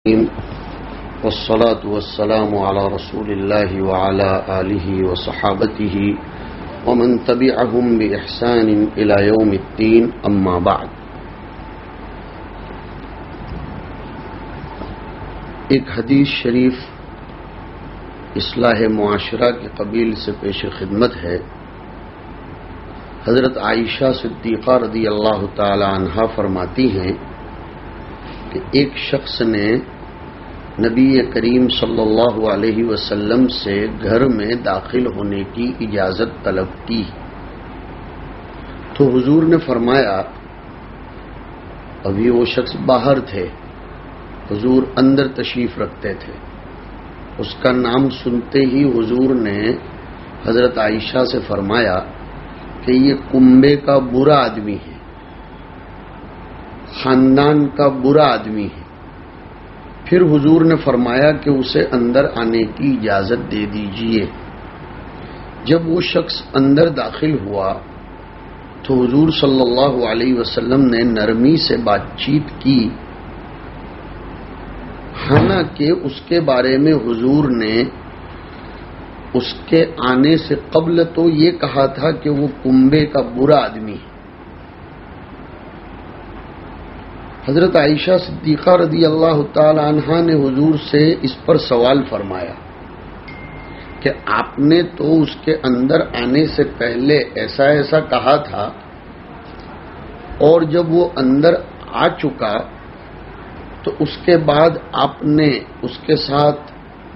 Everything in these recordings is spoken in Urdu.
والصلاة والسلام على رسول الله وعلى آله وصحابته ومن تبعهم بإحسان إلى يوم الدين أما بعد. ایک حدیث شریف اصلاح معاشرہ کے قبیل سے پیش خدمت ہے. حضرت عائشہ صدیقہ رضی اللہ تعالی عنہا فرماتی ہیں کہ ایک شخص نے نبی کریم صلی اللہ علیہ وسلم سے گھر میں داخل ہونے کی اجازت طلب کی تو حضور نے فرمایا، ابھی وہ شخص باہر تھے، حضور اندر تشریف رکھتے تھے. اس کا نام سنتے ہی حضور نے حضرت عائشہ سے فرمایا کہ یہ کنبے کا برا آدمی ہے، خاندان کا برا آدمی ہے. پھر حضور نے فرمایا کہ اسے اندر آنے کی اجازت دے دیجئے. جب وہ شخص اندر داخل ہوا تو حضور صلی اللہ علیہ وسلم نے نرمی سے بات چیت کی، حالانکہ اس کے بارے میں حضور نے اس کے آنے سے قبل تو یہ کہا تھا کہ وہ کنبے کا برا آدمی ہے. حضرت عائشہ صدیقہ رضی اللہ تعالی عنہا نے حضور سے اس پر سوال فرمایا کہ آپ نے تو اس کے اندر آنے سے پہلے ایسا ایسا کہا تھا، اور جب وہ اندر آ چکا تو اس کے بعد آپ نے اس کے ساتھ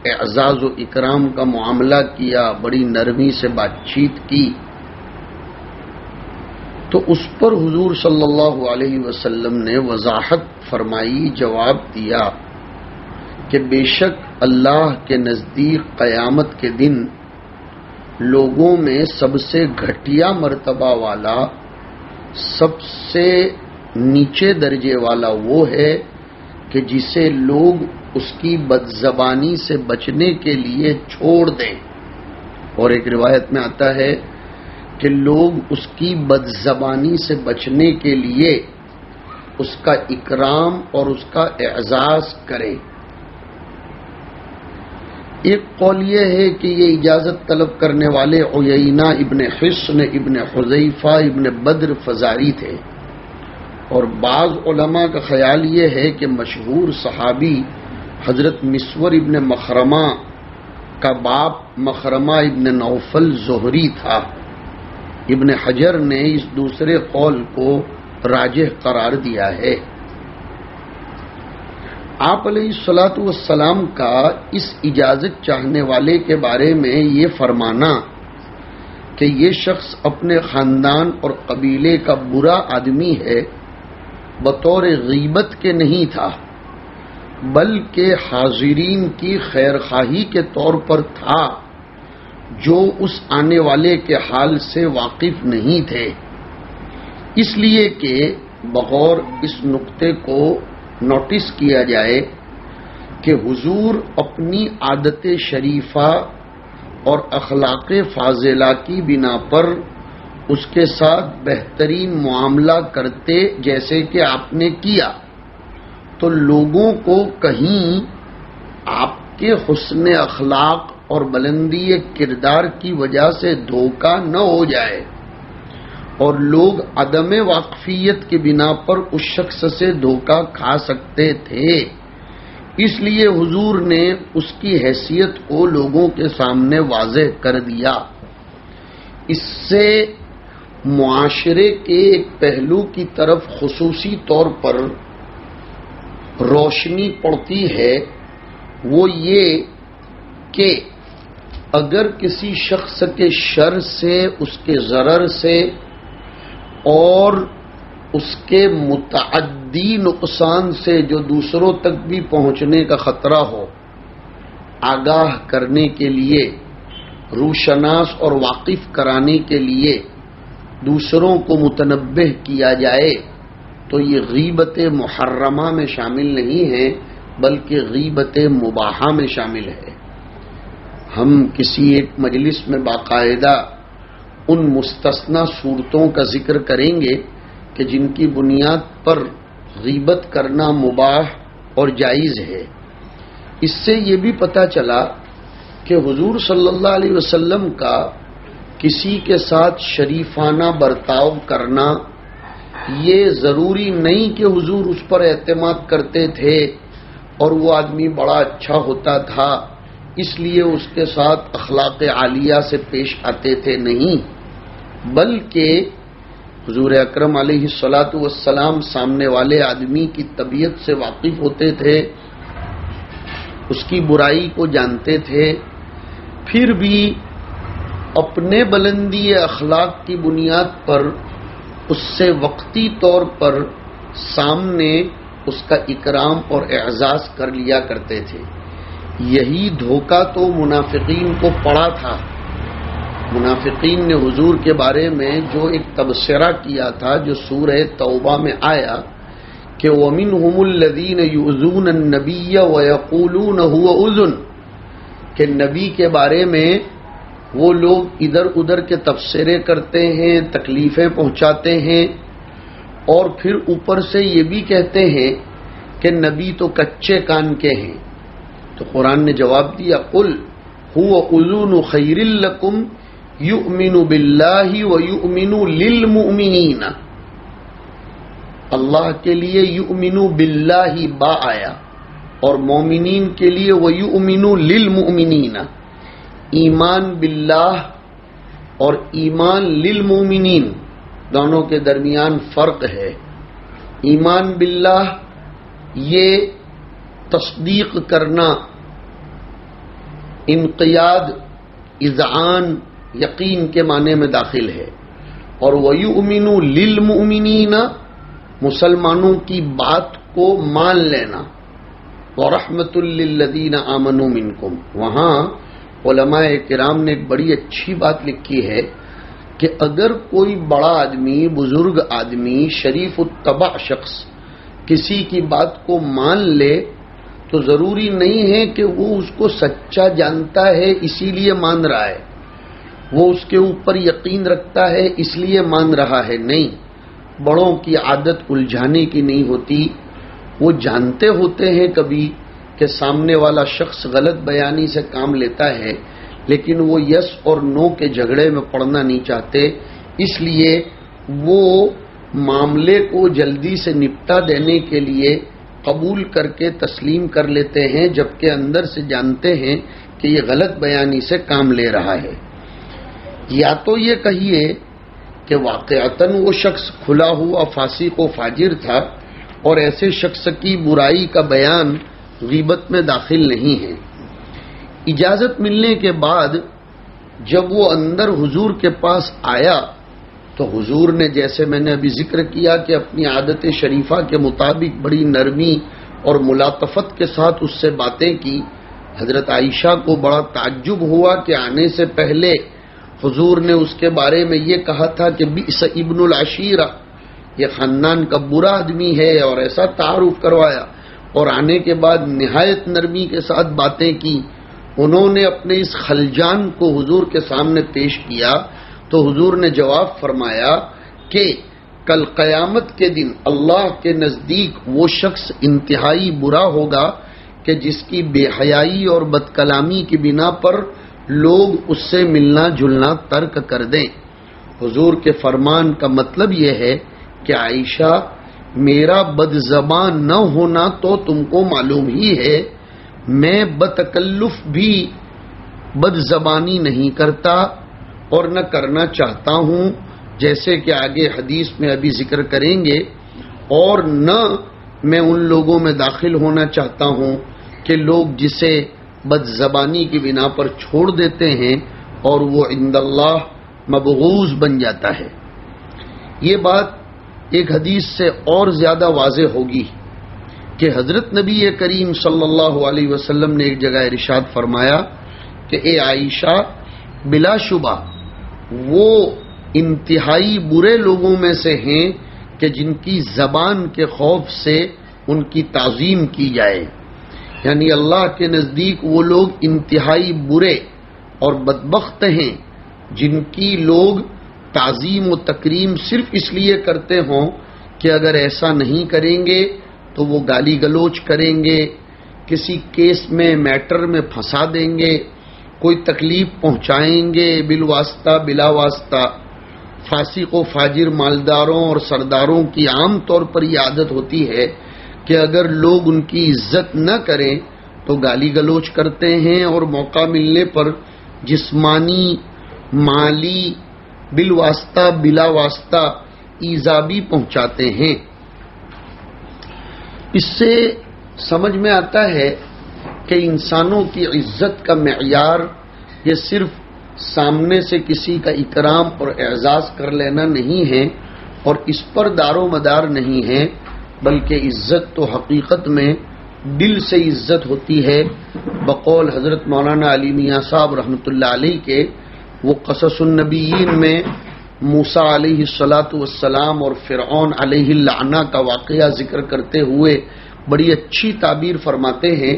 اعزاز و اکرام کا معاملہ کیا، بڑی نرمی سے بات چیت کی. تو اس پر حضور صلی اللہ علیہ وسلم نے وضاحت فرمائی، جواب دیا کہ بے شک اللہ کے نزدیک قیامت کے دن لوگوں میں سب سے گھٹیا مرتبہ والا، سب سے نیچے درجے والا وہ ہے کہ جسے لوگ اس کی بدزبانی سے بچنے کے لیے چھوڑ دیں. اور ایک روایت میں آتا ہے کہ لوگ اس کی بدزبانی سے بچنے کے لیے اس کا اکرام اور اس کا اعزاز کریں. ایک قول یہ ہے کہ یہ اجازت طلب کرنے والے عیینہ ابن حصن ابن حذیفہ ابن بدر فزاری تھے، اور بعض علماء کا خیال یہ ہے کہ مشہور صحابی حضرت مسور ابن مخرمہ کا باپ مخرمہ ابن نوفل زہری تھا. ابن حجر نے اس دوسرے قول کو راجح قرار دیا ہے. آپ علیہ الصلاۃ والسلام کا اس اجازت چاہنے والے کے بارے میں یہ فرمانا کہ یہ شخص اپنے خاندان اور قبیلے کا برا آدمی ہے، بطور غیبت کے نہیں تھا، بلکہ حاضرین کی خیرخواہی کے طور پر تھا جو اس آنے والے کے حال سے واقف نہیں تھے. اس لیے کہ بغور اس نقطے کو نوٹس کیا جائے کہ حضور اپنی عادت شریفہ اور اخلاق فاضلہ کی بنا پر اس کے ساتھ بہترین معاملہ کرتے جیسے کہ آپ نے کیا، تو لوگوں کو کہیں آپ کے حسن اخلاق اور بلندی کردار کی وجہ سے دھوکہ نہ ہو جائے اور لوگ عدم واقفیت کی بنا پر اس شخص سے دھوکہ کھا سکتے تھے. اس لیے حضور نے اس کی حیثیت کو لوگوں کے سامنے واضح کر دیا. اس سے معاشرے کے ایک پہلو کی طرف خصوصی طور پر روشنی پڑتی ہے، وہ یہ کہ اگر کسی شخص کے شر سے، اس کے ضرر سے اور اس کے متعدی نقصان سے جو دوسروں تک بھی پہنچنے کا خطرہ ہو، آگاہ کرنے کے لیے، روشناس اور واقف کرانے کے لیے دوسروں کو متنبہ کیا جائے تو یہ غیبت محرمہ میں شامل نہیں ہے بلکہ غیبت مباحہ میں شامل ہے. ہم کسی ایک مجلس میں باقاعدہ ان مستثنی صورتوں کا ذکر کریں گے کہ جن کی بنیاد پر غیبت کرنا مباح اور جائز ہے. اس سے یہ بھی پتہ چلا کہ حضور صلی اللہ علیہ وسلم کا کسی کے ساتھ شریفانہ برتاؤ کرنا یہ ضروری نہیں کہ حضور اس پر اعتماد کرتے تھے اور وہ آدمی بڑا اچھا ہوتا تھا اس لیے اس کے ساتھ اخلاق عالیہ سے پیش آتے تھے، نہیں، بلکہ حضور اکرم علیہ الصلاۃ والسلام سامنے والے آدمی کی طبیعت سے واقف ہوتے تھے، اس کی برائی کو جانتے تھے، پھر بھی اپنے بلندی اخلاق کی بنیاد پر اس سے وقتی طور پر سامنے اس کا اکرام اور اعزاز کر لیا کرتے تھے۔ یہی دھوکہ تو منافقین کو پڑا تھا۔ منافقین نے حضور کے بارے میں جو ایک تبصرہ کیا تھا جو سورہ توبہ میں آیا کہ وَمِنْهُمُ الَّذِينَ يُؤْذُونَ النَّبِيَّ وَيَقُولُونَ هُوَ أُذُنٌ، کہ نبی کے بارے میں وہ لوگ ادھر ادھر کے تبصرے کرتے ہیں، تکلیفیں پہنچاتے ہیں، اور پھر اوپر سے یہ بھی کہتے ہیں کہ نبی تو کچے کان کے ہیں۔ تو قرآن نے جواب دیا قُلْ هُوَ أُذُنُ خَيْرٍ لَكُمْ يُؤْمِنُ بِاللَّهِ وَيُؤْمِنُ لِلْمُؤْمِنِينَ، اللہ کے لیے یؤمن باللہ با آیا اور مومنین کے لیے وَيُؤْمِنُ لِلْمُؤْمِنِينَ، ایمان باللہ اور ایمان للمؤمنین دونوں کے درمیان فرق ہے۔ ایمان باللہ یہ تصدیق کرنا، انقیاد، اذعان، یقین کے معنی میں داخل ہے، اور وَيُؤْمِنُ لِلْمُؤْمِنِينَ مسلمانوں کی بات کو مان لینا، وَرَحْمَةٌ لِّلَّذِينَ آمَنُوا مِنْكُمْ۔ وہاں علماء کرام نے ایک بڑی اچھی بات لکھی ہے کہ اگر کوئی بڑا آدمی، بزرگ آدمی، شریف الطبع شخص کسی کی بات کو مان لے تو ضروری نہیں ہے کہ وہ اس کو سچا جانتا ہے اسی لیے مان رہا ہے، وہ اس کے اوپر یقین رکھتا ہے اس لیے مان رہا ہے، نہیں، بڑوں کی عادت الجھانے کی نہیں ہوتی، وہ جانتے ہوتے ہیں کبھی کہ سامنے والا شخص غلط بیانی سے کام لیتا ہے، لیکن وہ یس اور نو کے جھگڑے میں پڑنا نہیں چاہتے، اس لیے وہ معاملے کو جلدی سے نپٹا دینے کے لیے قبول کر کے تسلیم کر لیتے ہیں، جبکہ اندر سے جانتے ہیں کہ یہ غلط بیانی سے کام لے رہا ہے۔ یا تو یہ کہیے کہ واقعتاً وہ شخص کھلا ہوا فاسق و فاجر تھا اور ایسے شخص کی برائی کا بیان غیبت میں داخل نہیں ہے۔ اجازت ملنے کے بعد جب وہ اندر حضور کے پاس آیا تو حضور نے، جیسے میں نے ابھی ذکر کیا کہ اپنی عادت شریفہ کے مطابق بڑی نرمی اور ملاطفت کے ساتھ اس سے باتیں کی۔ حضرت عائشہ کو بڑا تعجب ہوا کہ آنے سے پہلے حضور نے اس کے بارے میں یہ کہا تھا کہ بئس ابن العشیرہ، یہ خاندان کا برا آدمی ہے، اور ایسا تعارف کروایا، اور آنے کے بعد نہایت نرمی کے ساتھ باتیں کی۔ انہوں نے اپنے اس خلجان کو حضور کے سامنے پیش کیا تو حضور نے جواب فرمایا کہ کل قیامت کے دن اللہ کے نزدیک وہ شخص انتہائی برا ہوگا کہ جس کی بے حیائی اور بد کلامی کی بنا پر لوگ اس سے ملنا جلنا ترک کر دیں۔ حضور کے فرمان کا مطلب یہ ہے کہ عائشہ، میرا بد زبان نہ ہونا تو تم کو معلوم ہی ہے، میں بتکلف بھی بد زبانی نہیں کرتا اور نہ کرنا چاہتا ہوں، جیسے کہ آگے حدیث میں ابھی ذکر کریں گے، اور نہ میں ان لوگوں میں داخل ہونا چاہتا ہوں کہ لوگ جسے بد زبانی کی بنا پر چھوڑ دیتے ہیں اور وہ عند اللہ مبغوض بن جاتا ہے۔ یہ بات ایک حدیث سے اور زیادہ واضح ہوگی کہ حضرت نبی کریم صلی اللہ علیہ وسلم نے ایک جگہ ارشاد فرمایا کہ اے عائشہ، بلا شبہ وہ انتہائی برے لوگوں میں سے ہیں کہ جن کی زبان کے خوف سے ان کی تعظیم کی جائے، یعنی اللہ کے نزدیک وہ لوگ انتہائی برے اور بدبخت ہیں جن کی لوگ تعظیم و تکریم صرف اس لیے کرتے ہوں کہ اگر ایسا نہیں کریں گے تو وہ گالی گلوچ کریں گے کسی کیس میں میٹر میں پھنسا دیں گے، کوئی تکلیف پہنچائیں گے بالواسطہ بلا واسطہ۔ فاسق و فاجر مالداروں اور سرداروں کی عام طور پر یہ عادت ہوتی ہے کہ اگر لوگ ان کی عزت نہ کریں تو گالی گلوچ کرتے ہیں اور موقع ملنے پر جسمانی، مالی، بالواسطہ بلا واسطہ ایذا بھی پہنچاتے ہیں۔ اس سے سمجھ میں آتا ہے کہ انسانوں کی عزت کا معیار یہ صرف سامنے سے کسی کا اکرام اور اعزاز کر لینا نہیں ہے اور اس پر دار و مدار نہیں ہے، بلکہ عزت تو حقیقت میں دل سے عزت ہوتی ہے۔ بقول حضرت مولانا علی میاں صاحب رحمۃ اللہ علیہ کے وہ قصص النبیین میں موسیٰ علیہ الصلاۃ والسلام اور فرعون علیہ اللعنہ کا واقعہ ذکر کرتے ہوئے بڑی اچھی تعبیر فرماتے ہیں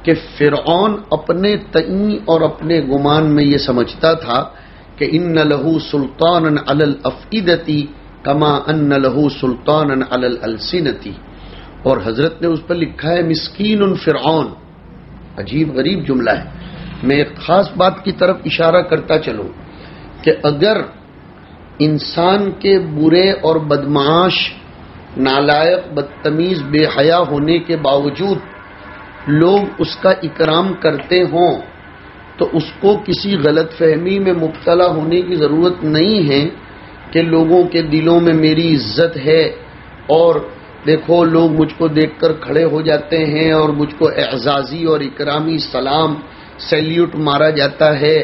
کہ فرعون اپنے تئیں اور اپنے گمان میں یہ سمجھتا تھا کہ ان لہو سلطانا علی الافئدتی کما ان لہو سلطانا علی الالسنتی، اور حضرت نے اس پر لکھا ہے مسکین فرعون۔ عجیب غریب جملہ ہے۔ میں ایک خاص بات کی طرف اشارہ کرتا چلوں کہ اگر انسان کے برے اور بدمعاش، نالائق، بدتمیز، بے حیا ہونے کے باوجود لوگ اس کا اکرام کرتے ہوں تو اس کو کسی غلط فہمی میں مبتلا ہونے کی ضرورت نہیں ہے کہ لوگوں کے دلوں میں میری عزت ہے اور دیکھو لوگ مجھ کو دیکھ کر کھڑے ہو جاتے ہیں اور مجھ کو اعزازی اور اکرامی سلام سیلیوٹ مارا جاتا ہے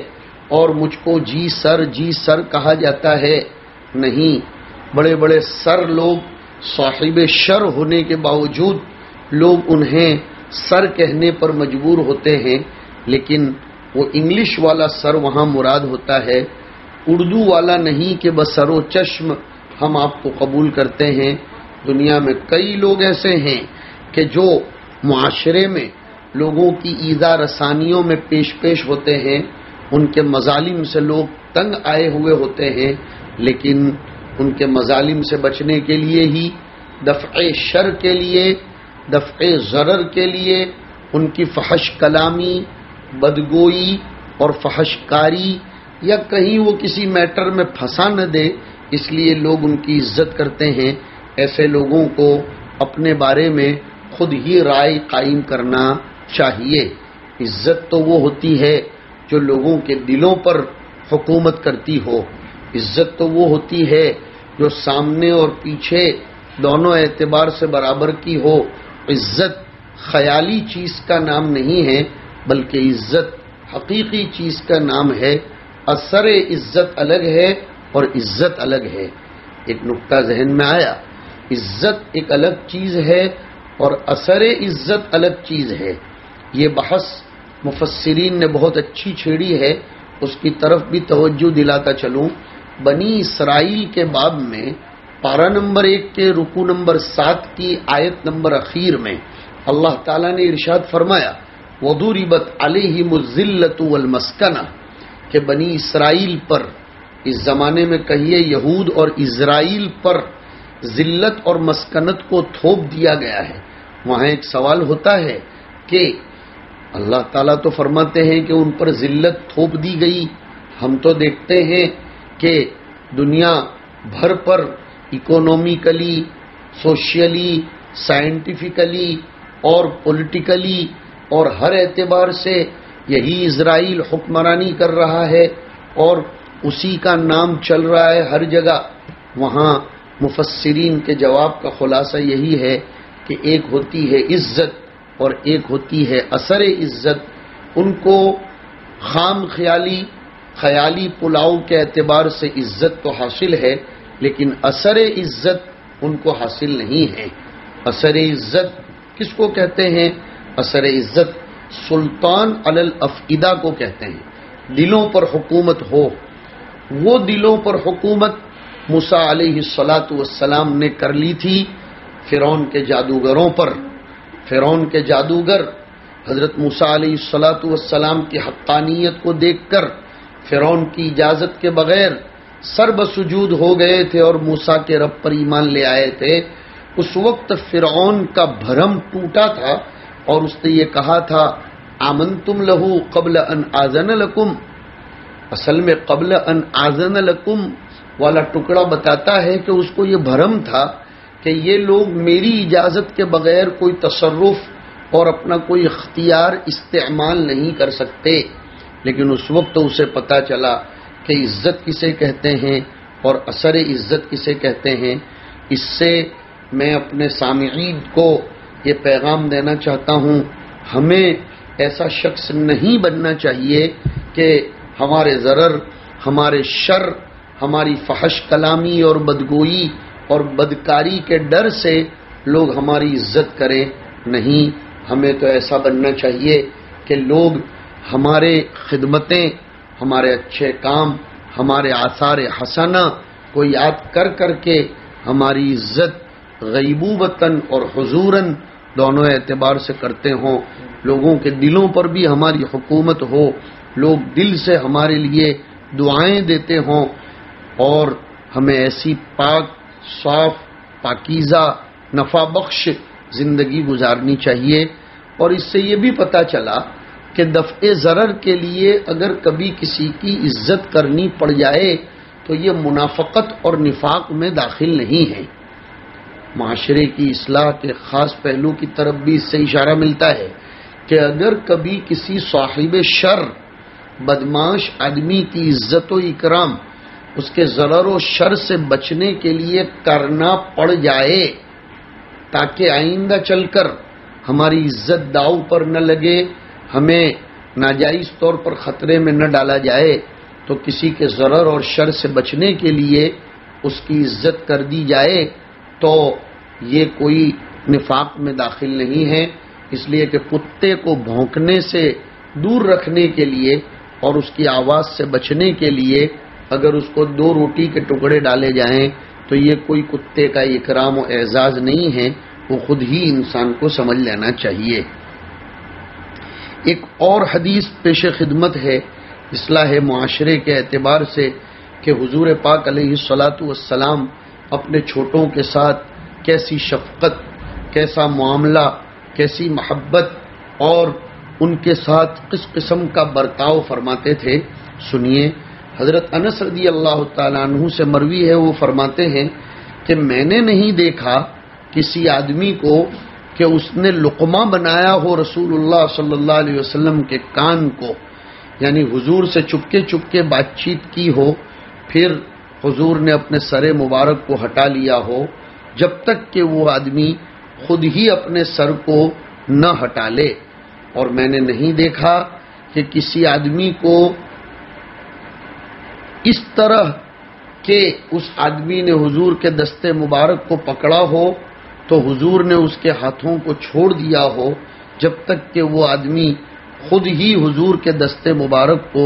اور مجھ کو جی سر کہا جاتا ہے۔ نہیں، بڑے بڑے سر لوگ صاحب شر ہونے کے باوجود لوگ انہیں سر کہنے پر مجبور ہوتے ہیں، لیکن وہ انگلش والا سر وہاں مراد ہوتا ہے، اردو والا نہیں کہ بسر و چشم ہم آپ کو قبول کرتے ہیں۔ دنیا میں کئی لوگ ایسے ہیں کہ جو معاشرے میں لوگوں کی ایذا رسانیوں میں پیش ہوتے ہیں، ان کے مظالم سے لوگ تنگ آئے ہوئے ہوتے ہیں، لیکن ان کے مظالم سے بچنے کے لیے ہی، دفع شر کے لیے، دفع ضرر کے لیے ان کی فحش کلامی، بدگوئی اور فحش کاری یا کہیں وہ کسی میٹر میں پھنسا نہ دے، اس لیے لوگ ان کی عزت کرتے ہیں۔ ایسے لوگوں کو اپنے بارے میں خود ہی رائے قائم کرنا چاہیے۔ عزت تو وہ ہوتی ہے جو لوگوں کے دلوں پر حکومت کرتی ہو، عزت تو وہ ہوتی ہے جو سامنے اور پیچھے دونوں اعتبار سے برابر کی ہو۔ عزت خیالی چیز کا نام نہیں ہے بلکہ عزت حقیقی چیز کا نام ہے۔ اثر عزت الگ ہے اور عزت الگ ہے۔ ایک نقطہ ذہن میں آیا، عزت ایک الگ چیز ہے اور اثر عزت الگ چیز ہے۔ یہ بحث مفسرین نے بہت اچھی چھیڑی ہے، اس کی طرف بھی توجہ دلاتا چلوں۔ بنی اسرائیل کے باب میں پارہ نمبر 1 کے رکوع نمبر 7 کی آیت نمبر اخیر میں اللہ تعالیٰ نے ارشاد فرمایا وَضُرِبَتْ عَلَيْهِمُ الذِّلَّةُ وَالْمَسْكَنَةُ کہ بنی اسرائیل پر، اس زمانے میں کہیے یہود اور اسرائیل پر، ذلت اور مسکنت کو تھوپ دیا گیا ہے۔ وہاں ایک سوال ہوتا ہے کہ اللہ تعالیٰ تو فرماتے ہیں کہ ان پر ذلت تھوپ دی گئی، ہم تو دیکھتے ہیں کہ دنیا بھر پر اکونومیکلی، سوشیلی، سائنٹیفکلی اور پولیٹیکلی اور ہر اعتبار سے یہی اسرائیل حکمرانی کر رہا ہے اور اسی کا نام چل رہا ہے ہر جگہ۔ وہاں مفسرین کے جواب کا خلاصہ یہی ہے کہ ایک ہوتی ہے عزت اور ایک ہوتی ہے اثر عزت۔ ان کو خام خیالی پلاؤ کے اعتبار سے عزت تو حاصل ہے، لیکن اثر عزت ان کو حاصل نہیں ہے۔ اثر عزت کس کو کہتے ہیں؟ اثر عزت سلطان علی الافئدہ کو کہتے ہیں، دلوں پر حکومت ہو۔ وہ دلوں پر حکومت موسیٰ علیہ الصلاۃ والسلام نے کر لی تھی فرعون کے جادوگروں پر۔ فرعون کے جادوگر حضرت موسیٰ علیہ الصلاۃ والسلام کی حقانیت کو دیکھ کر فرعون کی اجازت کے بغیر سر بسجود ہو گئے تھے اور موسیٰ کے رب پر ایمان لے آئے تھے۔ اس وقت فرعون کا بھرم ٹوٹا تھا اور اس نے یہ کہا تھا آمنتم لہو قبل ان آذن لکم، اصل میں قبل ان آذن لکم والا ٹکڑا بتاتا ہے کہ اس کو یہ بھرم تھا کہ یہ لوگ میری اجازت کے بغیر کوئی تصرف اور اپنا کوئی اختیار استعمال نہیں کر سکتے، لیکن اس وقت تو اسے پتا چلا کہ عزت کسے کہتے ہیں اور اثر عزت کسے کہتے ہیں۔ اس سے میں اپنے سامعین کو یہ پیغام دینا چاہتا ہوں، ہمیں ایسا شخص نہیں بننا چاہیے کہ ہمارے ضرر، ہمارے شر، ہماری فحش کلامی اور بدگوئی اور بدکاری کے ڈر سے لوگ ہماری عزت کریں۔ نہیں، ہمیں تو ایسا بننا چاہیے کہ لوگ ہمارے خدمتیں، ہمارے اچھے کام، ہمارے آثار حسنہ کو یاد کر کر کے ہماری عزت غیبوبتاً اور حضوراً دونوں اعتبار سے کرتے ہوں، لوگوں کے دلوں پر بھی ہماری حکومت ہو، لوگ دل سے ہمارے لیے دعائیں دیتے ہوں، اور ہمیں ایسی پاک، صاف، پاکیزہ، نفع بخش زندگی گزارنی چاہیے۔ اور اس سے یہ بھی پتہ چلا کہ دفع ضرر کے لیے اگر کبھی کسی کی عزت کرنی پڑ جائے تو یہ منافقت اور نفاق میں داخل نہیں ہے۔ معاشرے کی اصلاح کے خاص پہلو کی طرف بھی اس سے اشارہ ملتا ہے کہ اگر کبھی کسی صاحب شر، بدماش آدمی کی عزت و اکرام اس کے ضرر و شر سے بچنے کے لیے کرنا پڑ جائے تاکہ آئندہ چل کر ہماری عزت داؤ پر نہ لگے، ہمیں ناجائز طور پر خطرے میں نہ ڈالا جائے، تو کسی کے ضرر اور شر سے بچنے کے لیے اس کی عزت کر دی جائے تو یہ کوئی نفاق میں داخل نہیں ہے۔ اس لیے کہ کتے کو بھونکنے سے دور رکھنے کے لیے اور اس کی آواز سے بچنے کے لیے اگر اس کو 2 روٹی کے ٹکڑے ڈالے جائیں تو یہ کوئی کتے کا اکرام و اعزاز نہیں ہے، وہ خود ہی انسان کو سمجھ لینا چاہیے۔ ایک اور حدیث پیش خدمت ہے اصلاح معاشرے کے اعتبار سے کہ حضور پاک علیہ الصلاۃ والسلام اپنے چھوٹوں کے ساتھ کیسی شفقت، کیسا معاملہ، کیسی محبت اور ان کے ساتھ کس قسم کا برتاؤ فرماتے تھے۔ سنیے، حضرت انس رضی اللہ تعالیٰ عنہ سے مروی ہے، وہ فرماتے ہیں کہ میں نے نہیں دیکھا کسی آدمی کو کہ اس نے لقمہ بنایا ہو رسول اللہ صلی اللہ علیہ وسلم کے کان کو، یعنی حضور سے چپکے چپکے بات چیت کی ہو، پھر حضور نے اپنے سر مبارک کو ہٹا لیا ہو، جب تک کہ وہ آدمی خود ہی اپنے سر کو نہ ہٹا لے۔ اور میں نے نہیں دیکھا کہ کسی آدمی کو اس طرح کہ اس آدمی نے حضور کے دستے مبارک کو پکڑا ہو تو حضور نے اس کے ہاتھوں کو چھوڑ دیا ہو جب تک کہ وہ آدمی خود ہی حضور کے دستے مبارک کو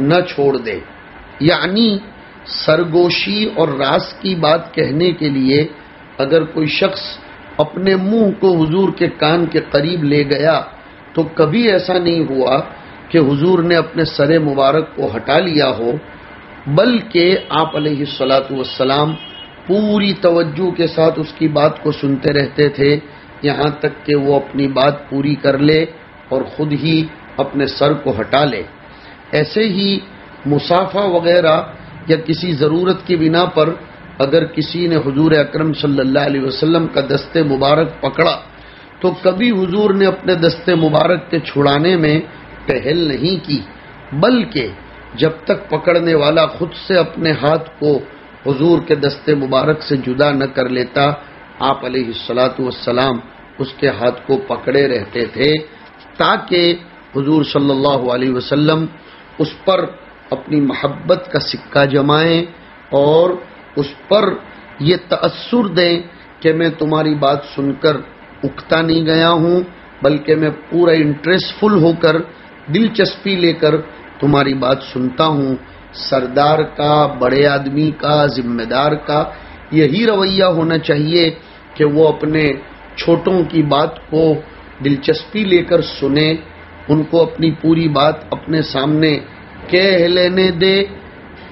نہ چھوڑ دے۔ یعنی سرگوشی اور راز کی بات کہنے کے لیے اگر کوئی شخص اپنے منہ کو حضور کے کان کے قریب لے گیا تو کبھی ایسا نہیں ہوا کہ حضور نے اپنے سر مبارک کو ہٹا لیا ہو، بلکہ آپ علیہ الصلاۃ والسلام پوری توجہ کے ساتھ اس کی بات کو سنتے رہتے تھے یہاں تک کہ وہ اپنی بات پوری کر لے اور خود ہی اپنے سر کو ہٹا لے۔ ایسے ہی مصافحہ وغیرہ یا کسی ضرورت کی بنا پر اگر کسی نے حضور اکرم صلی اللہ علیہ وسلم کا دستے مبارک پکڑا تو کبھی حضور نے اپنے دستے مبارک کے چھڑانے میں پہل نہیں کی، بلکہ جب تک پکڑنے والا خود سے اپنے ہاتھ کو حضور کے دستے مبارک سے جدا نہ کر لیتا، آپ علیہ الصلاۃ والسلام اس کے ہاتھ کو پکڑے رہتے تھے تاکہ حضور صلی اللہ علیہ وسلم اس پر اپنی محبت کا سکہ جمائیں اور اس پر یہ تأثر دیں کہ میں تمہاری بات سن کر اکتا نہیں گیا ہوں، بلکہ میں پورا انٹرسٹ فل ہو کر، دلچسپی لے کر تمہاری بات سنتا ہوں۔ سردار کا، بڑے آدمی کا، ذمہ دار کا یہی رویہ ہونا چاہیے کہ وہ اپنے چھوٹوں کی بات کو دلچسپی لے کر سنے، ان کو اپنی پوری بات اپنے سامنے کہہ لینے دے۔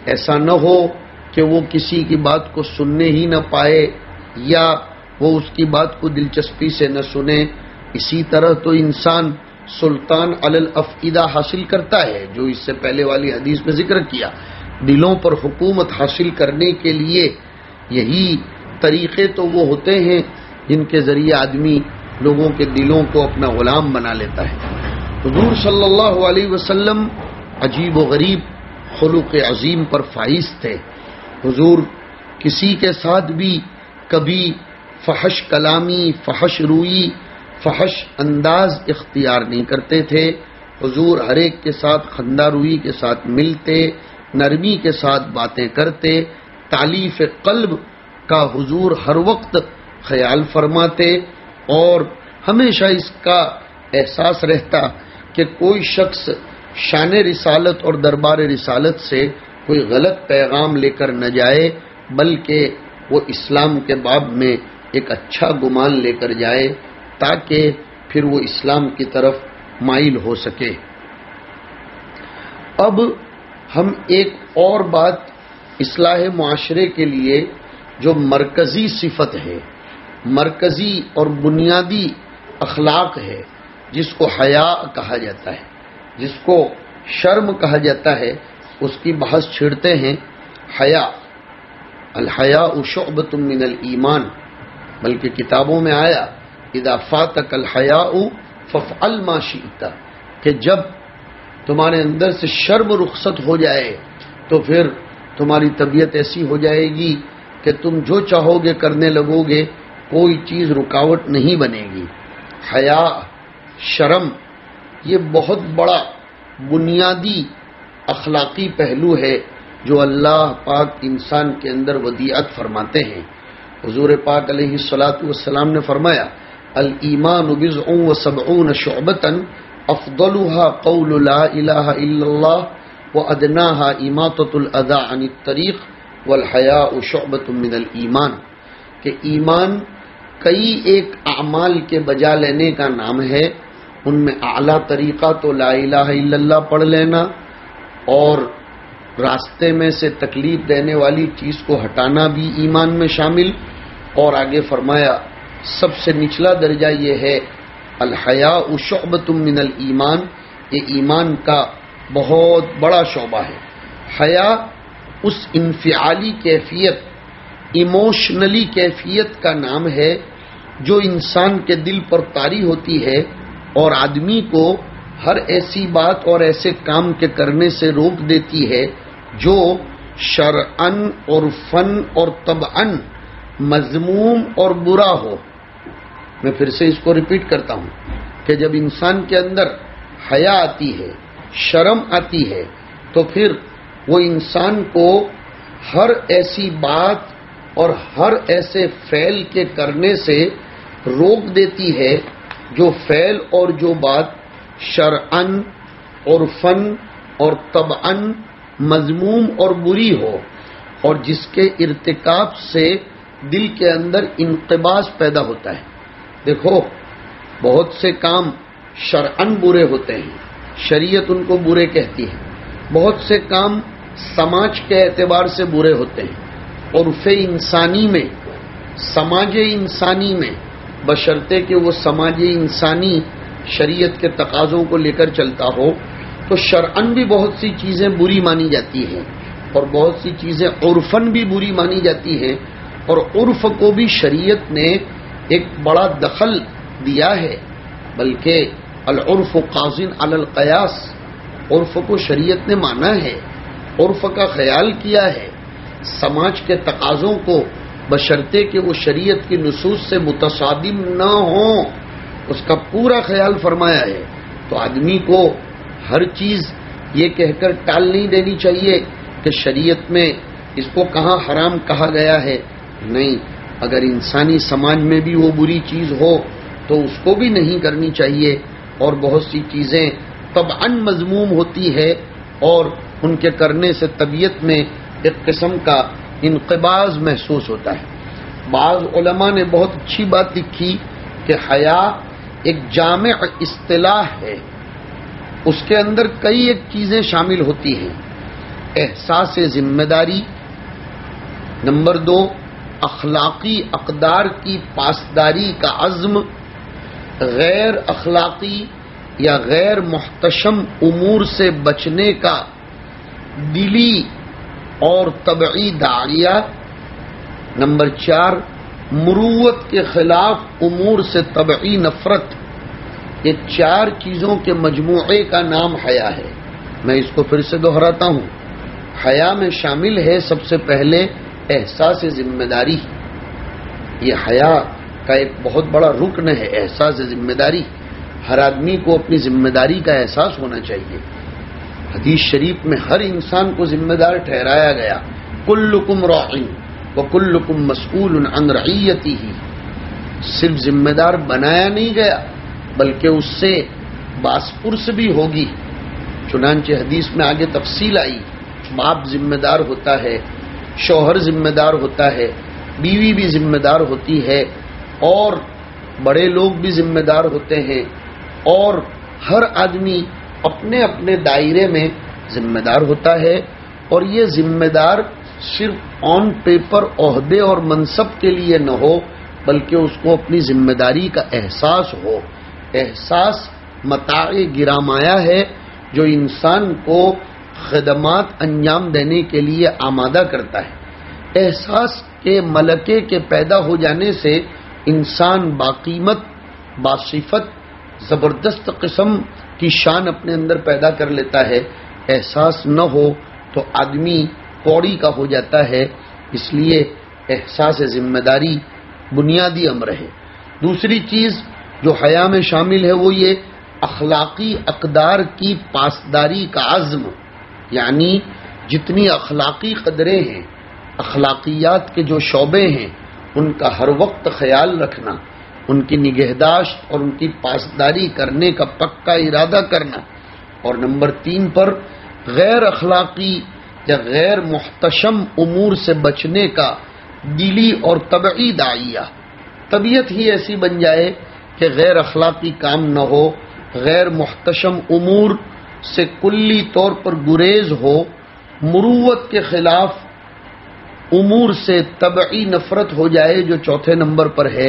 ایسا نہ ہو کہ وہ کسی کی بات کو سننے ہی نہ پائے یا وہ اس کی بات کو دلچسپی سے نہ سنے۔ اسی طرح تو انسان سلطان علی الافئدہ حاصل کرتا ہے، جو اس سے پہلے والی حدیث میں ذکر کیا۔ دلوں پر حکومت حاصل کرنے کے لیے یہی طریقے تو وہ ہوتے ہیں جن کے ذریعے آدمی لوگوں کے دلوں کو اپنا غلام بنا لیتا ہے۔ حضور صلی اللہ علیہ وسلم عجیب و غریب خلق عظیم پر فائز تھے۔ حضور کسی کے ساتھ بھی کبھی فحش کلامی، فحش روئی، فحش انداز اختیار نہیں کرتے تھے۔ حضور ہر ایک کے ساتھ خندہ روئی کے ساتھ ملتے، نرمی کے ساتھ باتیں کرتے، تالیف قلب کا حضور ہر وقت خیال فرماتے، اور ہمیشہ اس کا احساس رہتا کہ کوئی شخص شان رسالت اور دربار رسالت سے کوئی غلط پیغام لے کر نہ جائے، بلکہ وہ اسلام کے باب میں ایک اچھا گمان لے کر جائے تاکہ پھر وہ اسلام کی طرف مائل ہو سکے۔ اب ہم ایک اور بات اصلاح معاشرے کے لیے جو مرکزی صفت ہے، مرکزی اور بنیادی اخلاق ہے، جس کو حیا کہا جاتا ہے، جس کو شرم کہا جاتا ہے، اس کی بحث چھیڑتے ہیں۔ حیا، الحیاء شعبۃ من الایمان، بلکہ کتابوں میں آیا اذا فاتک الحیاء فافعل ما شئت، کہ جب تمہارے اندر سے شرم رخصت ہو جائے تو پھر تمہاری طبیعت ایسی ہو جائے گی کہ تم جو چاہو گے کرنے لگو گے، کوئی چیز رکاوٹ نہیں بنے گی۔ حیا، شرم، یہ بہت بڑا بنیادی اخلاقی پہلو ہے جو اللہ پاک انسان کے اندر ودیعت فرماتے ہیں۔ حضور پاک علیہ الصلاۃ والسلام نے فرمایا الایمان بضع وسبعون شعبۃ افضلها قول لا الہ الا اللہ وادناها اماطۃ الاذى عن الطریق والحیاء شعبۃ من الایمان، کہ ایمان کئی ایک اعمال کے بجا لینے کا نام ہے، ان میں اعلیٰ طریقہ تو لا الہ الا اللہ پڑھ لینا، اور راستے میں سے تکلیف دینے والی چیز کو ہٹانا بھی ایمان میں شامل، اور آگے فرمایا سب سے نچلا درجہ یہ ہے الحیاء شعبۃ من الایمان، یہ ایمان کا بہت بڑا شعبہ ہے۔ حیا اس انفعالی کیفیت، ایموشنلی کیفیت کا نام ہے جو انسان کے دل پر طاری ہوتی ہے اور آدمی کو ہر ایسی بات اور ایسے کام کے کرنے سے روک دیتی ہے جو شرعن اور فن اور طبعن مذموم اور برا ہو۔ میں پھر سے اس کو ریپیٹ کرتا ہوں کہ جب انسان کے اندر حیا آتی ہے، شرم آتی ہے، تو پھر وہ انسان کو ہر ایسی بات اور ہر ایسے فعل کے کرنے سے روک دیتی ہے جو فعل اور جو بات شرعن اور فن اور طبعن مذموم اور بری ہو، اور جس کے ارتکاب سے دل کے اندر انقباض پیدا ہوتا ہے۔ دیکھو بہت سے کام شرعن برے ہوتے ہیں، شریعت ان کو برے کہتی ہے، بہت سے کام سماج کے اعتبار سے برے ہوتے ہیں، عرف انسانی میں، سماج انسانی میں، بشرطے کہ وہ سماج انسانی شریعت کے تقاضوں کو لے کر چلتا ہو، تو شرعن بھی بہت سی چیزیں بری مانی جاتی ہیں اور بہت سی چیزیں عرفن بھی بری مانی جاتی ہیں، اور عرف کو بھی شریعت نے ایک بڑا دخل دیا ہے، بلکہ العرف قاضٍ علی القیاس، عرف کو شریعت نے مانا ہے، عرف کا خیال کیا ہے، سماج کے تقاضوں کو بشرطے کہ وہ شریعت کی نصوص سے متصادم نہ ہوں اس کا پورا خیال فرمایا ہے۔ تو آدمی کو ہر چیز یہ کہہ کر ٹال نہیں دینی چاہیے کہ شریعت میں اس کو کہاں حرام کہا گیا ہے، نہیں، اگر انسانی سماج میں بھی وہ بری چیز ہو تو اس کو بھی نہیں کرنی چاہیے، اور بہت سی چیزیں طبعاً مذموم ہوتی ہے اور ان کے کرنے سے طبیعت میں ایک قسم کا انقباض محسوس ہوتا ہے۔ بعض علماء نے بہت اچھی بات لکھی کہ حیا ایک جامع اصطلاح ہے، اس کے اندر کئی ایک چیزیں شامل ہوتی ہیں۔ احساس ذمہ داری، نمبر 2 اخلاقی اقدار کی پاسداری کا عزم، غیر اخلاقی یا غیر محتشم امور سے بچنے کا دلی اور طبعی داعیہ۔ نمبر 4 مروت کے خلاف امور سے طبعی نفرت۔ یہ 4 چیزوں کے مجموعے کا نام حیا ہے۔ میں اس کو پھر سے دہراتا ہوں، حیا میں شامل ہے سب سے پہلے احساس ذمہ داری۔ یہ حیا کا ایک بہت بڑا رکن ہے، احساس ذمہ داری۔ ہر آدمی کو اپنی ذمہ داری کا احساس ہونا چاہیے۔ حدیث شریف میں ہر انسان کو ذمہ دار ٹھہرایا گیا، کلکم راع وکلکم مسئول عن رعیتہ۔ صرف ذمہ دار بنایا نہیں گیا بلکہ اس سے باسپرس بھی ہوگی۔ چنانچہ حدیث میں آگے تفصیل آئی، باپ ذمہ دار ہوتا ہے، شوہر ذمہ دار ہوتا ہے، بیوی بھی ذمہ دار ہوتی ہے، اور بڑے لوگ بھی ذمہ دار ہوتے ہیں، اور ہر آدمی اپنے اپنے دائرے میں ذمہ دار ہوتا ہے۔ اور یہ ذمہ دار صرف آن پیپر عہدے اور منصب کے لیے نہ ہو بلکہ اس کو اپنی ذمہ داری کا احساس ہو۔ احساس متاع گرامایا ہے جو انسان کو خدمات انجام دینے کے لیے آمادہ کرتا ہے۔ احساس کے ملکے کے پیدا ہو جانے سے انسان باقیمت، باصفت، زبردست قسم کی شان اپنے اندر پیدا کر لیتا ہے۔ احساس نہ ہو تو آدمی کوڑی کا ہو جاتا ہے۔ اس لیے احساس ذمہ داری بنیادی امر ہے۔ دوسری چیز جو حیا میں شامل ہے وہ یہ اخلاقی اقدار کی پاسداری کا عزم، یعنی جتنی اخلاقی قدریں ہیں، اخلاقیات کے جو شعبے ہیں، ان کا ہر وقت خیال رکھنا، ان کی نگہداشت اور ان کی پاسداری کرنے کا پکا ارادہ کرنا۔ اور نمبر 3 پر غیر اخلاقی یا غیر محتشم امور سے بچنے کا دلی اور طبعی داعیہ۔ طبیعت ہی ایسی بن جائے کہ غیر اخلاقی کام نہ ہو، غیر محتشم امور سے کلی طور پر گریز ہو، مروت کے خلاف امور سے طبعی نفرت ہو جائے جو چوتھے نمبر پر ہے۔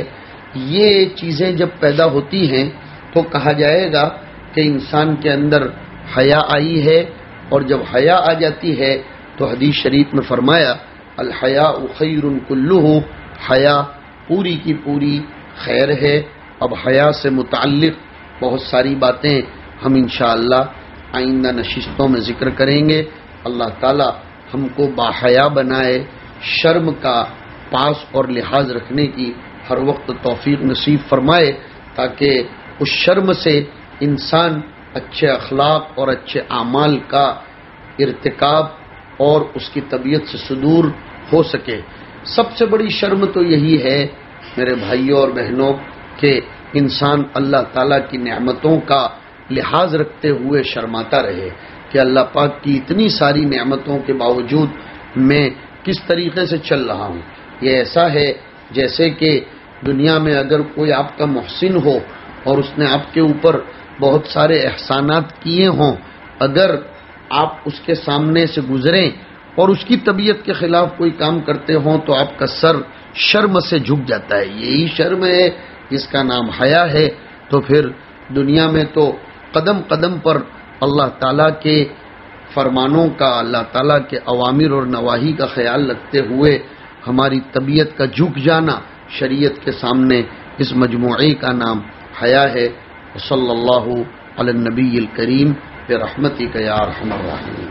یہ چیزیں جب پیدا ہوتی ہیں تو کہا جائے گا کہ انسان کے اندر حیا آئی ہے، اور جب حیا آ جاتی ہے تو حدیث شریف میں فرمایا الحیاء خیر کلہ، حیا پوری کی پوری خیر ہے۔ اب حیا سے متعلق بہت ساری باتیں ہم انشاءاللہ آئندہ نشستوں میں ذکر کریں گے۔ اللہ تعالی ہم کو باحیا بنائے، شرم کا پاس اور لحاظ رکھنے کی ہر وقت توفیق نصیب فرمائے، تاکہ اس شرم سے انسان اچھے اخلاق اور اچھے اعمال کا ارتکاب اور اس کی طبیعت سے صدور ہو سکے۔ سب سے بڑی شرم تو یہی ہے میرے بھائیوں اور بہنوں کہ انسان اللہ تعالیٰ کی نعمتوں کا لحاظ رکھتے ہوئے شرماتا رہے کہ اللہ پاک کی اتنی ساری نعمتوں کے باوجود میں کس طریقے سے چل رہا ہوں۔ یہ ایسا ہے جیسے کہ دنیا میں اگر کوئی آپ کا محسن ہو اور اس نے آپ کے اوپر بہت سارے احسانات کیے ہوں، اگر آپ اس کے سامنے سے گزریں اور اس کی طبیعت کے خلاف کوئی کام کرتے ہوں تو آپ کا سر شرم سے جھک جاتا ہے۔ یہی شرم ہے جس کا نام حیا ہے۔ تو پھر دنیا میں تو قدم قدم پر اللہ تعالیٰ کے فرمانوں کا، اللہ تعالیٰ کے اوامر اور نواہی کا خیال رکھتے ہوئے ہماری طبیعت کا جھک جانا شریعت کے سامنے، اس مجموعے کا نام حیا ہے۔ صلی اللہ علی النبی الکریم برحمتک یا ارحم الراحمین۔